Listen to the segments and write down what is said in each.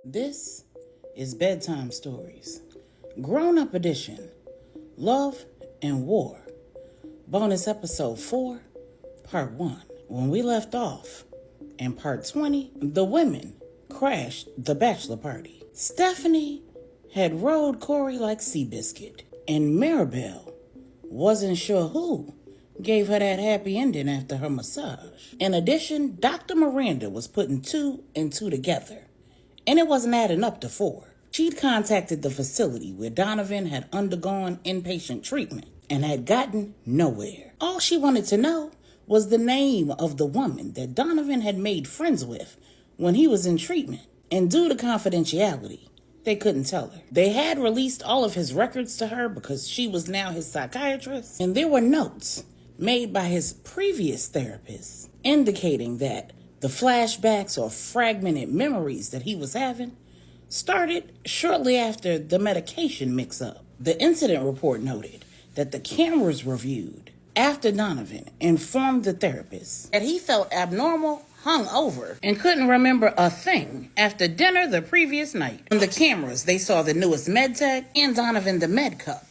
This is Bedtime Stories, Grownup Edition, Love and War, Bonus Episode 4, Part 1. When we left off, in Part 20, the women crashed the bachelor party. Stephanie had rode Corey like Seabiscuit, and Maribel wasn't sure who gave her that happy ending after her massage. In addition, Dr. Miranda was putting two and two together, and it wasn't adding up to 4. She'd contacted the facility where Donovan had undergone inpatient treatment and had gotten nowhere. All she wanted to know was the name of the woman that Donovan had made friends with when he was in treatment, and due to confidentiality, they couldn't tell her. They had released all of his records to her because she was now his psychiatrist, and there were notes made by his previous therapist indicating that the flashbacks or fragmented memories that he was having started shortly after the medication mix-up. The incident report noted that the cameras reviewed after Donovan informed the therapist that he felt abnormal, hungover, and couldn't remember a thing after dinner the previous night. On the cameras, they saw the newest med tech and Donovan the med cup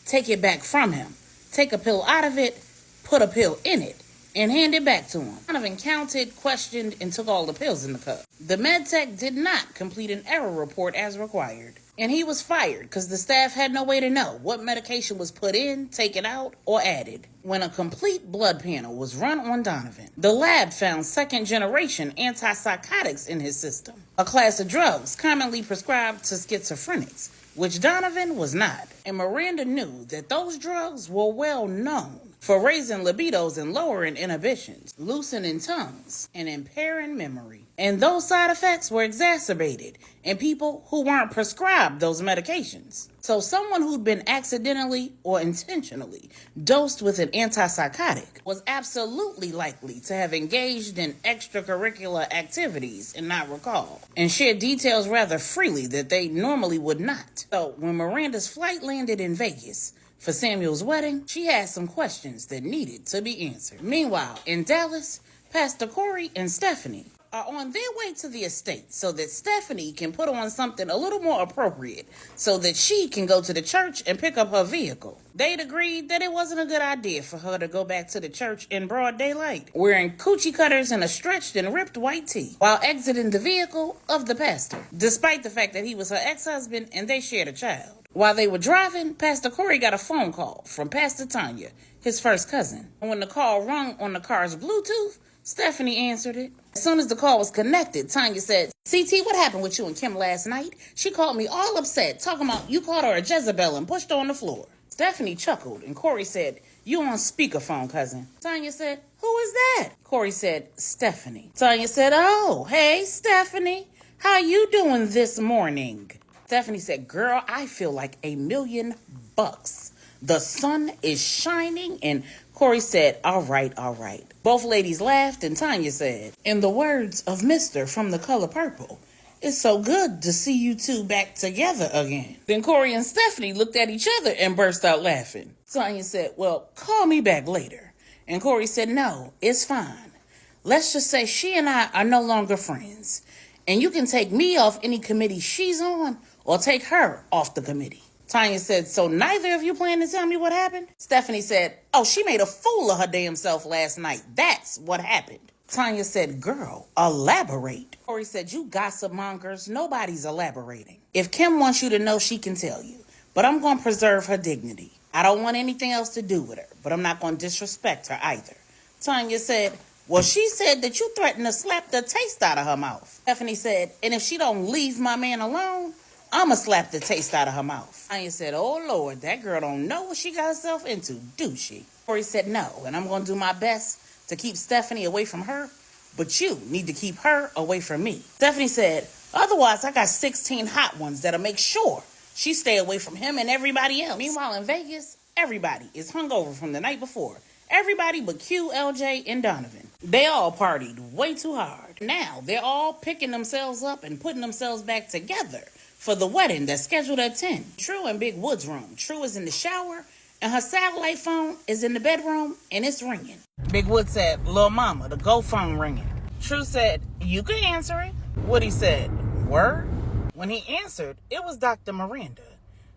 take it back from him, take a pill out of it, put a pill in it, and hand it back to him. Donovan counted, questioned, and took all the pills in the cup. The med tech did not complete an error report as required, and he was fired because the staff had no way to know what medication was put in, taken out, or added. When a complete blood panel was run on Donovan, the lab found second-generation antipsychotics in his system, a class of drugs commonly prescribed to schizophrenics, which Donovan was not. And Miranda knew that those drugs were well known for raising libidos and lowering inhibitions, loosening tongues, and impairing memory. And those side effects were exacerbated in people who weren't prescribed those medications. So someone who'd been accidentally or intentionally dosed with an antipsychotic was absolutely likely to have engaged in extracurricular activities and not recall, and share details rather freely that they normally would not. So when Miranda's flight landed in Vegas for Samuel's wedding, she had some questions that needed to be answered. Meanwhile, in Dallas, Pastor Corey and Stephanie are on their way to the estate so that Stephanie can put on something a little more appropriate so that she can go to the church and pick up her vehicle. They'd agreed that it wasn't a good idea for her to go back to the church in broad daylight, wearing coochie cutters and a stretched and ripped white tee, while exiting the vehicle of the pastor, despite the fact that he was her ex-husband and they shared a child. While they were driving, Pastor Corey got a phone call from Pastor Tanya, his first cousin. And when the call rung on the car's Bluetooth, Stephanie answered it. As soon as the call was connected, Tanya said, "CT, what happened with you and Kim last night? She called me all upset, talking about you called her a Jezebel and pushed her on the floor." Stephanie chuckled, and Corey said, "You on speakerphone, cousin." Tanya said, "Who is that?" Corey said, "Stephanie." Tanya said, "Oh, hey, Stephanie. How you doing this morning?" Stephanie said, "Girl, I feel like $1,000,000. The sun is shining." And Corey said, all right. Both ladies laughed, and Tanya said, "In the words of Mr. from The Color Purple, it's so good to see you two back together again." Then Corey and Stephanie looked at each other and burst out laughing. Tanya said, "Well, call me back later." And Corey said, "No, it's fine. Let's just say she and I are no longer friends. And you can take me off any committee she's on or take her off the committee." Tanya said, "So neither of you plan to tell me what happened?" Stephanie said, "Oh, she made a fool of her damn self last night. That's what happened." Tanya said, "Girl, elaborate." Corey said, "You gossip mongers, nobody's elaborating. If Kim wants you to know, she can tell you. But I'm going to preserve her dignity. I don't want anything else to do with her, but I'm not going to disrespect her either." Tanya said, "Well, she said that you threatened to slap the taste out of her mouth." Stephanie said, "And if she don't leave my man alone, I'ma slap the taste out of her mouth." Tanya said, "Oh, Lord, that girl don't know what she got herself into, do she?" Corey said, "No, and I'm going to do my best to keep Stephanie away from her, but you need to keep her away from me." Stephanie said, "Otherwise, I got 16 hot ones that'll make sure she stay away from him and everybody else." Meanwhile, in Vegas, everybody is hungover from the night before. Everybody but Q, LJ, and Donovan. They all partied way too hard. Now, they're all picking themselves up and putting themselves back together for the wedding that's scheduled at 10. True in Big Wood's room. True is in the shower, and her satellite phone is in the bedroom, and it's ringing. Big Wood said, "Lil' mama, the Go phone ringing." True said, "You can answer it." Woody said, "Word?" When he answered, it was Dr. Miranda.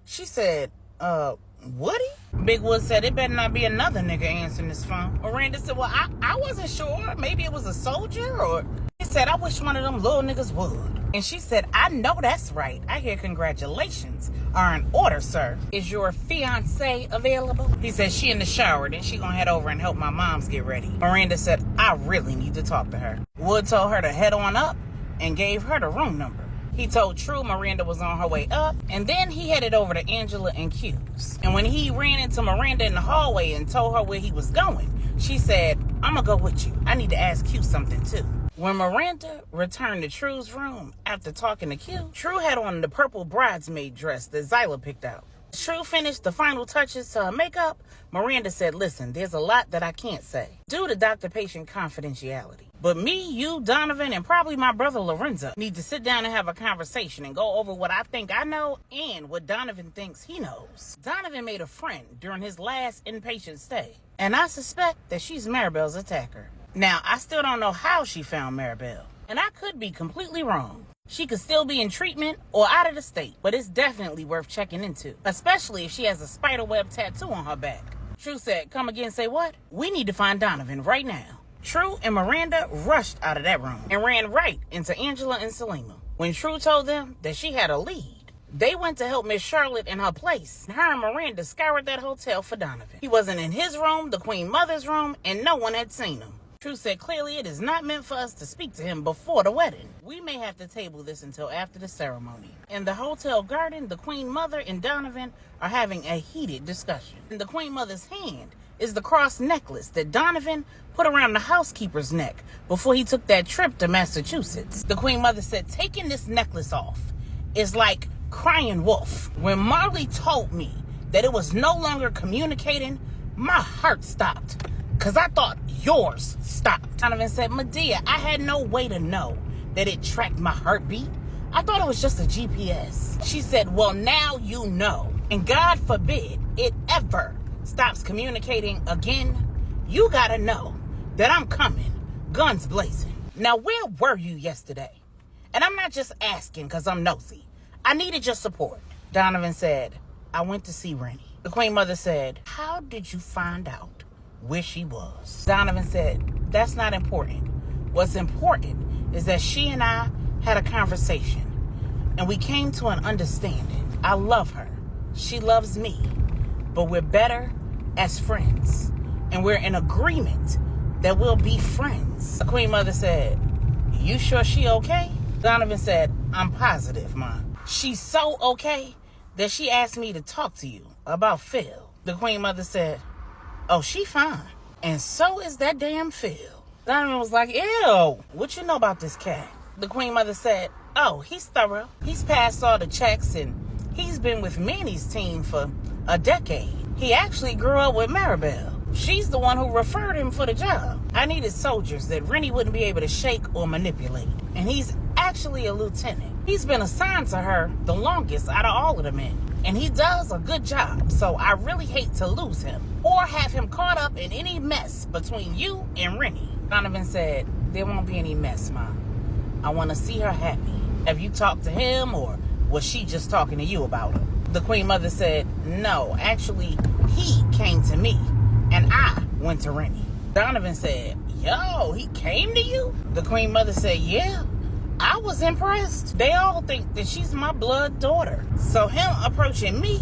She said, Woody? Big Wood said, it better not be another nigga answering this phone. Miranda said, well, I wasn't sure. Maybe it was a soldier or... He said, I wish one of them little niggas would. And she said, I know that's right. I hear congratulations are in order, sir. Is your fiance available? He said, she in the shower. Then she gonna head over and help my moms get ready. Miranda said, I really need to talk to her. Wood told her to head on up and gave her the room number. He told True Miranda was on her way up, and then he headed over to Angela and Q's. And when he ran into Miranda in the hallway and told her where he was going, she said, I'm gonna go with you. I need to ask Q something too. When Miranda returned to True's room after talking to Q, True had on the purple bridesmaid dress that Zyla picked out. As True finished the final touches to her makeup, Miranda said, listen, there's a lot that I can't say due to doctor-patient confidentiality. But me, you, Donovan, and probably my brother Lorenzo need to sit down and have a conversation and go over what I think I know and what Donovan thinks he knows. Donovan made a friend during his last inpatient stay, and I suspect that she's Maribel's attacker. Now, I still don't know how she found Maribel, and I could be completely wrong. She could still be in treatment or out of the state, but it's definitely worth checking into, especially if she has a spiderweb tattoo on her back. True said, come again, say what? We need to find Donovan right now. True and Miranda rushed out of that room and ran right into Angela and Selima. When True told them that she had a lead, they went to help Miss Charlotte in her place. Her and Miranda scoured that hotel for Donovan. He wasn't in his room, the Queen Mother's room, and no one had seen him. True said clearly it is not meant for us to speak to him before the wedding. We may have to table this until after the ceremony. In the hotel garden, the Queen Mother and Donovan are having a heated discussion. In the Queen Mother's hand is the cross necklace that Donovan put around the housekeeper's neck before he took that trip to Massachusetts. The Queen Mother said taking this necklace off is like crying wolf. When Marley told me that it was no longer communicating, my heart stopped. Because I thought yours stopped. Donovan said, Medea, I had no way to know that it tracked my heartbeat. I thought it was just a GPS. She said, well, now you know. And God forbid it ever stops communicating again. You gotta know that I'm coming, guns blazing. Now, where were you yesterday? And I'm not just asking because I'm nosy. I needed your support. Donovan said, I went to see Rennie. The Queen Mother said, how did you find out where she was? Donovan said, that's not important. What's important is that she and I had a conversation and we came to an understanding. I love her. She loves me, but we're better as friends and we're in agreement that we'll be friends. The Queen Mother said, you sure she okay? Donovan said, I'm positive, Ma. She's so okay that she asked me to talk to you about Phil. The Queen Mother said, oh, she fine. And so is that damn Phil. Donovan was like, ew, what you know about this cat? The Queen Mother said, oh, he's thorough. He's passed all the checks and he's been with Manny's team for a decade. He actually grew up with Maribel. She's the one who referred him for the job. I needed soldiers that Rennie wouldn't be able to shake or manipulate. And he's actually a lieutenant. He's been assigned to her the longest out of all of the men. And he does a good job, so I really hate to lose him or have him caught up in any mess between you and Rennie. Donovan said, there won't be any mess, Mom. I want to see her happy. Have you talked to him or was she just talking to you about him? The Queen Mother said, no, actually, he came to me and I went to Rennie. Donovan said, yo, he came to you? The Queen Mother said, yeah. I was impressed. They all think that she's my blood daughter. So him approaching me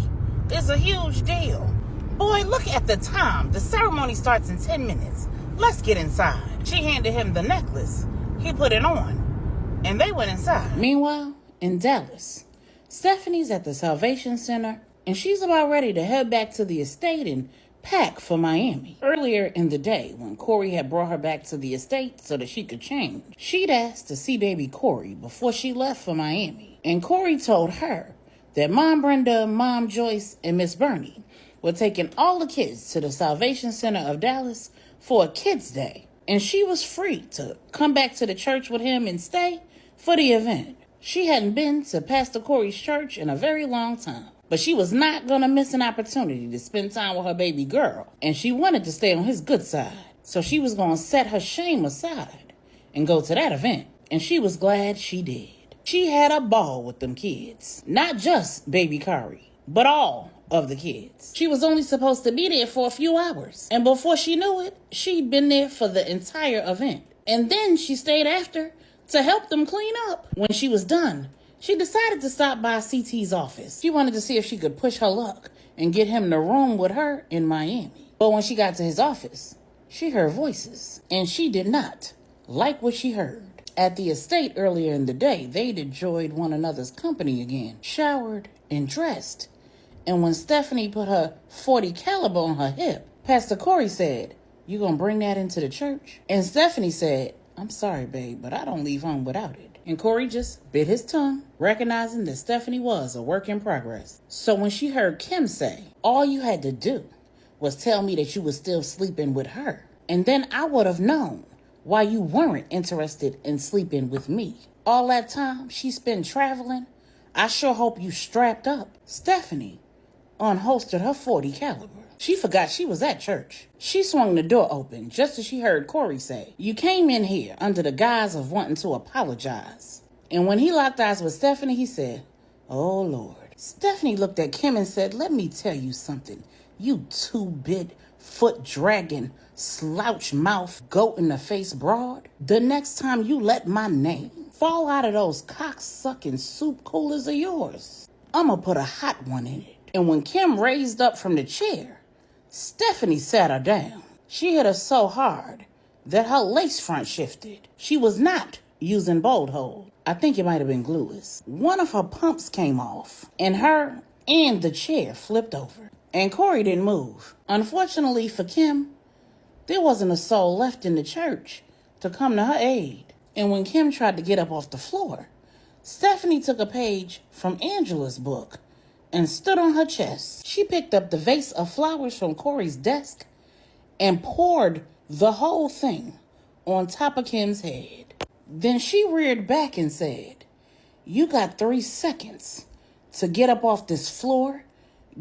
is a huge deal. Boy, look at the time. The ceremony starts in 10 minutes. Let's get inside. She handed him the necklace. He put it on. And they went inside. Meanwhile, in Dallas, Stephanie's at the Salvation Center. And she's about ready to head back to the estate and pack for Miami. Earlier in the day, when Corey had brought her back to the estate so that she could change, she'd asked to see baby Corey before she left for Miami. And Corey told her that Mom Brenda, Mom Joyce, and Miss Bernie were taking all the kids to the Salvation Center of Dallas for a kids' day. And she was free to come back to the church with him and stay for the event. She hadn't been to Pastor Corey's church in a very long time. But she was not going to miss an opportunity to spend time with her baby girl. And she wanted to stay on his good side. So she was going to set her shame aside and go to that event. And she was glad she did. She had a ball with them kids. Not just baby Kari, but all of the kids. She was only supposed to be there for a few hours. And before she knew it, she'd been there for the entire event. And then she stayed after to help them clean up. When she was done, she decided to stop by CT's office. She wanted to see if she could push her luck and get him to room with her in Miami. But when she got to his office, she heard voices, and she did not like what she heard. At the estate earlier in the day, they'd enjoyed one another's company again, showered and dressed. And when Stephanie put her .40 caliber on her hip, Pastor Corey said, "You gonna bring that into the church?" And Stephanie said, "I'm sorry, babe, but I don't leave home without it." And Corey just bit his tongue, recognizing that Stephanie was a work in progress. So when she heard Kim say, "All you had to do was tell me that you were still sleeping with her, and then I would have known why you weren't interested in sleeping with me. All that time she spent traveling, I sure hope you strapped up." Stephanie unholstered her .40 caliber. She forgot she was at church. She swung the door open just as she heard Corey say, "You came in here under the guise of wanting to apologize." And when he locked eyes with Stephanie, he said, "Oh, Lord." Stephanie looked at Kim and said, "Let me tell you something, you two-bit, foot-dragging, slouch-mouth, goat-in-the-face broad. The next time you let my name fall out of those cock-sucking soup coolers of yours, I'ma put a hot one in it." And when Kim raised up from the chair, Stephanie sat her down. She hit her so hard that her lace front shifted. She was not using bolt hold. I think it might have been glueless. One of her pumps came off, and her and the chair flipped over. And Corey didn't move. Unfortunately for Kim, there wasn't a soul left in the church to come to her aid. And when Kim tried to get up off the floor, Stephanie took a page from Angela's book and stood on her chest. She picked up the vase of flowers from Corey's desk and poured the whole thing on top of Kim's head. Then she reared back and said, "You got 3 seconds to get up off this floor,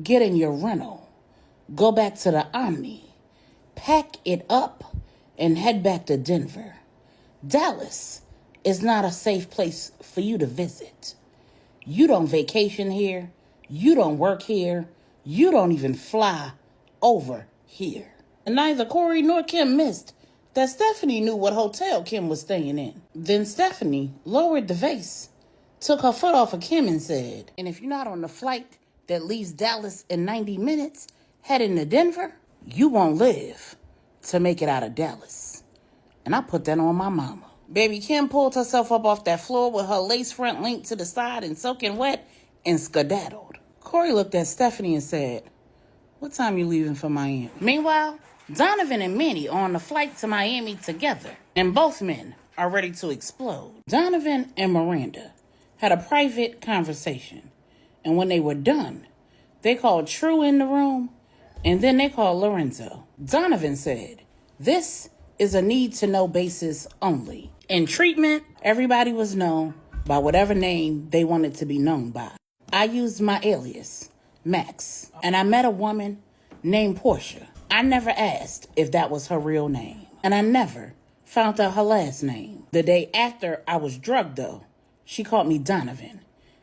get in your rental, go back to the Omni, pack it up, and head back to Denver. Dallas is not a safe place for you to visit. You don't vacation here. You don't work here. You don't even fly over here." And neither Corey nor Kim missed that Stephanie knew what hotel Kim was staying in. Then Stephanie lowered the vase, took her foot off of Kim and said, "And if you're not on the flight that leaves Dallas in 90 minutes, heading to Denver, you won't live to make it out of Dallas." And I put that on my mama. Baby Kim pulled herself up off that floor with her lace front linked to the side and soaking wet and skedaddled. Corey looked at Stephanie and said, "What time you leaving for Miami?" Meanwhile, Donovan and Manny are on the flight to Miami together, and both men are ready to explode. Donovan and Miranda had a private conversation, and when they were done, they called True in the room, and then they called Lorenzo. Donovan said, "This is a need-to-know basis only. In treatment, everybody was known by whatever name they wanted to be known by. I used my alias, Max, and I met a woman named Portia. I never asked if that was her real name, and I never found out her last name. The day after I was drugged, though, she called me Donovan,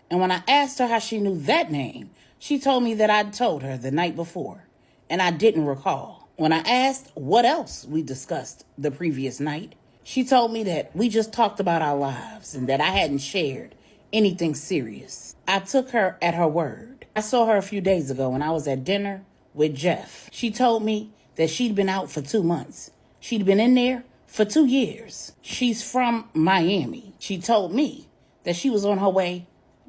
and when I asked her how she knew that name, she told me that I'd told her the night before, and I didn't recall. When I asked what else we discussed the previous night, she told me that we just talked about our lives and that I hadn't shared anything serious. I took her at her word. I saw her a few days ago when I was at dinner with Jeff. She told me that she'd been out for 2 months. She'd been in there for 2 years. She's from Miami. She told me that she was on her way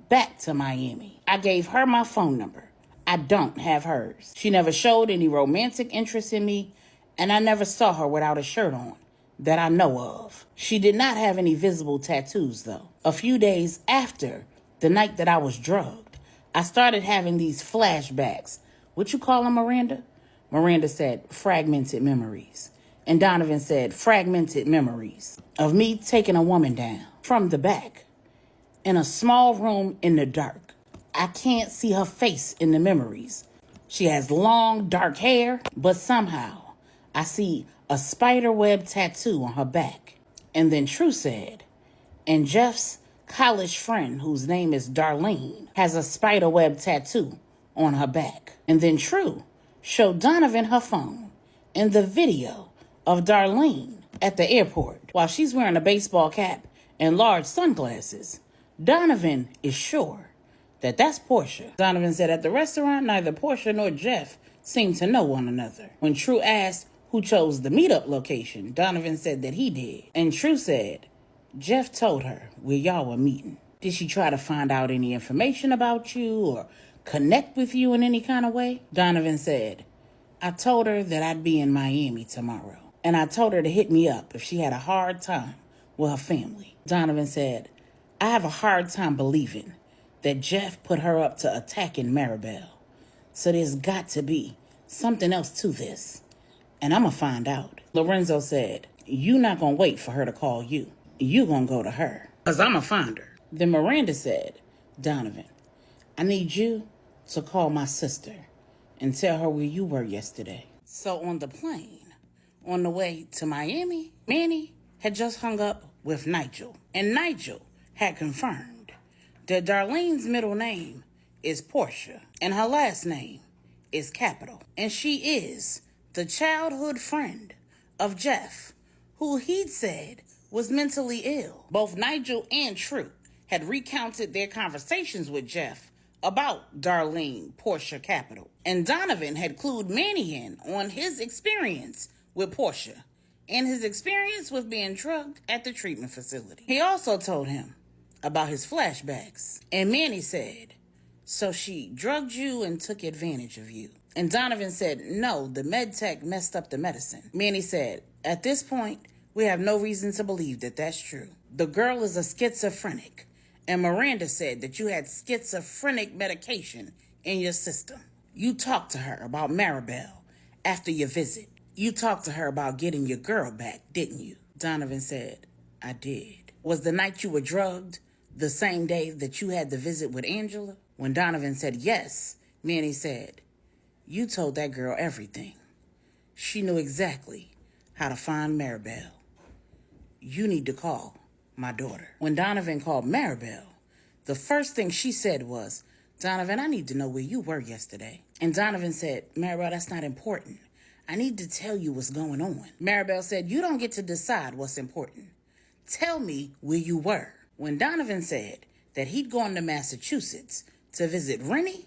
back to Miami. I gave her my phone number. I don't have hers. She never showed any romantic interest in me, and I never saw her without a shirt on that I know of. She did not have any visible tattoos, though. A few days after the night that I was drugged, I started having these flashbacks. What you call them, Miranda? Miranda said, fragmented memories. And Donovan said, fragmented memories of me taking a woman down from the back in a small room in the dark. I can't see her face in the memories. She has long, dark hair, but somehow I see a spider web tattoo on her back. And then True said, and Jeff's college friend whose name is Darlene has a spider web tattoo on her back. And then True showed Donovan her phone and the video of Darlene at the airport while she's wearing a baseball cap and large sunglasses. Donovan is sure that that's Portia. Donovan said at the restaurant, neither Portia nor Jeff seemed to know one another. When True asked who chose the meetup location, Donovan said that he did. And True said, Jeff told her where y'all were meeting. Did she try to find out any information about you or connect with you in any kind of way? Donovan said, I told her that I'd be in Miami tomorrow. And I told her to hit me up if she had a hard time with her family. Donovan said, I have a hard time believing that Jeff put her up to attacking Maribel. So there's got to be something else to this. And I'm going to find out. Lorenzo said, you not going to wait for her to call you. You going to go to her. Because I'm going to find her. Then Miranda said, Donovan, I need you to call my sister and tell her where you were yesterday. So on the plane, on the way to Miami, Manny had just hung up with Nigel. And Nigel had confirmed that Darlene's middle name is Portia and her last name is Capital. And she is the childhood friend of Jeff, who he'd said was mentally ill. Both Nigel and True had recounted their conversations with Jeff about Darlene, Portia, Capital. And Donovan had clued Manny in on his experience with Portia and his experience with being drugged at the treatment facility. He also told him about his flashbacks. And Manny said, so she drugged you and took advantage of you. And Donovan said, no, the med tech messed up the medicine. Manny said, at this point, we have no reason to believe that that's true. The girl is a schizophrenic. And Miranda said that you had schizophrenic medication in your system. You talked to her about Maribel after your visit. You talked to her about getting your girl back, didn't you? Donovan said, I did. Was the night you were drugged the same day that you had the visit with Angela? When Donovan said yes, Manny said, you told that girl everything. She knew exactly how to find Maribel. You need to call my daughter. When Donovan called Maribel, the first thing she said was, Donovan, I need to know where you were yesterday. And Donovan said, Maribel, that's not important. I need to tell you what's going on. Maribel said, you don't get to decide what's important. Tell me where you were. When Donovan said that he'd gone to Massachusetts to visit Rennie,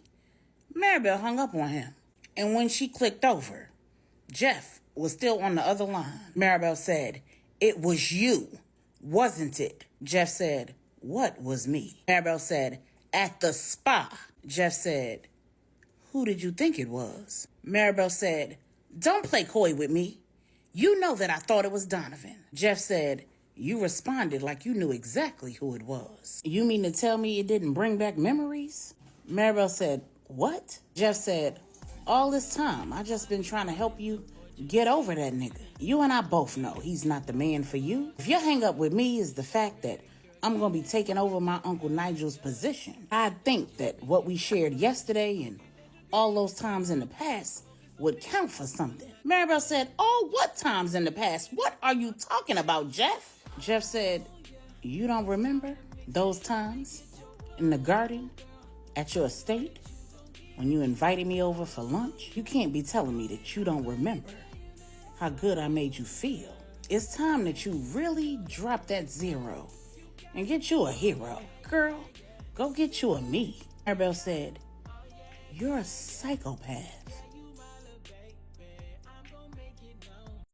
Maribel hung up on him. And when she clicked over, Jeff was still on the other line. Maribel said, it was you, wasn't it? Jeff said, what was me? Maribel said, at the spa. Jeff said, who did you think it was? Maribel said, don't play coy with me. You know that I thought it was Donovan. Jeff said, you responded like you knew exactly who it was. You mean to tell me it didn't bring back memories? Maribel said, what? Jeff said, all this time, I just been trying to help you get over that nigga. You and I both know he's not the man for you. If your hang up with me is the fact that I'm going to be taking over my Uncle Nigel's position, I think that what we shared yesterday and all those times in the past would count for something. Maribel said, oh, what times in the past? What are you talking about, Jeff? Jeff said, you don't remember those times in the garden at your estate when you invited me over for lunch? You can't be telling me that you don't remember how good I made you feel. It's time that you really drop that zero and get you a hero. Girl, go get you a me. Maribel said, you're a psychopath.